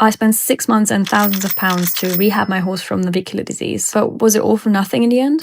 I spent 6 months and thousands of pounds to rehab my horse from navicular disease. But was it all for nothing in the end?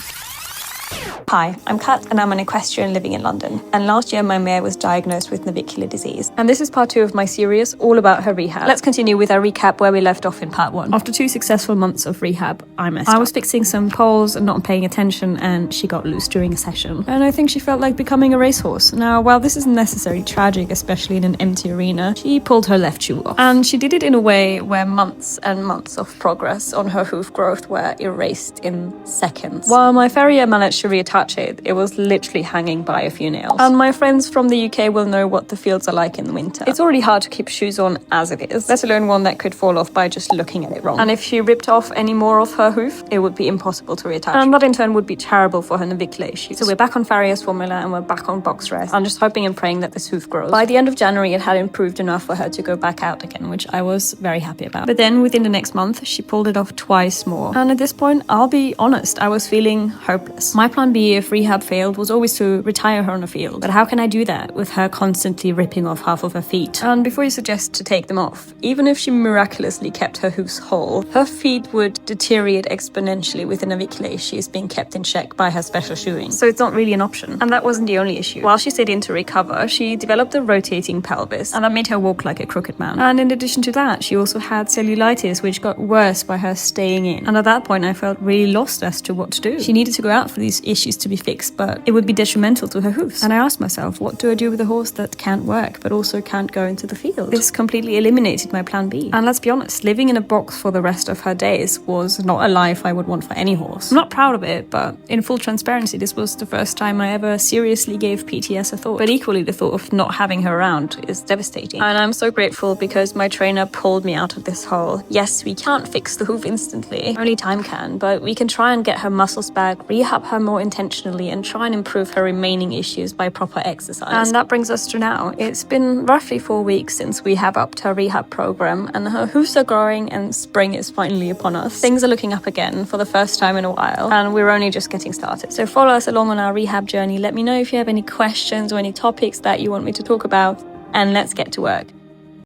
Hi, I'm Kat and I'm an equestrian living in London. And last year my mare was diagnosed with navicular disease. And this is part 2 of my series all about her rehab. Let's continue with our recap where we left off in part 1. After 2 successful months of rehab, I messed up. I was fixing some poles and not paying attention, and she got loose during a session. And I think she felt like becoming a racehorse. Now, while this isn't necessarily tragic, especially in an empty arena, she pulled her left shoe off. And she did it in a way where months and months of progress on her hoof growth were erased in seconds. While my farrier managed to reattach it was literally hanging by a few nails. And my friends from the UK will know what the fields are like in the winter. It's already hard to keep shoes on as it is, let alone one that could fall off by just looking at it wrong. And if she ripped off any more of her hoof, it would be impossible to reattach. And that in turn would be terrible for her navicular issues. So we're back on farrier's formula and we're back on box rest. I'm just hoping and praying that this hoof grows. By the end of January, it had improved enough for her to go back out again, which I was very happy about. But then within the next month, she pulled it off twice more. And at this point, I'll be honest, I was feeling hopeless. My plan B, if rehab failed, was always to retire her on the field. But how can I do that with her constantly ripping off half of her feet? And before you suggest to take them off, even if she miraculously kept her hoofs whole, her feet would deteriorate exponentially with the navicular issues being kept in check by her special shoeing. So it's not really an option. And that wasn't the only issue. While she stayed in to recover, she developed a rotating pelvis, and that made her walk like a crooked man. And in addition to that, she also had cellulitis, which got worse by her staying in. And at that point, I felt really lost as to what to do. She needed to go out for these issues to be fixed, but it would be detrimental to her hoofs. And I asked myself, what do I do with a horse that can't work, but also can't go into the field? This completely eliminated my plan B. And let's be honest, living in a box for the rest of her days was not a life I would want for any horse. I'm not proud of it, but in full transparency, this was the first time I ever seriously gave PTS a thought. But equally, the thought of not having her around is devastating. And I'm so grateful because my trainer pulled me out of this hole. Yes, we can't fix the hoof instantly, only time can, but we can try and get her muscles back, rehab her more intentionally, and try and improve her remaining issues by proper exercise. And that brings us to now. It's been roughly 4 weeks since we have upped her rehab program, and her hoofs are growing and spring is finally upon us. Things are looking up again for the first time in a while, and we're only just getting started. So follow us along on our rehab journey. Let me know if you have any questions or any topics that you want me to talk about, and let's get to work.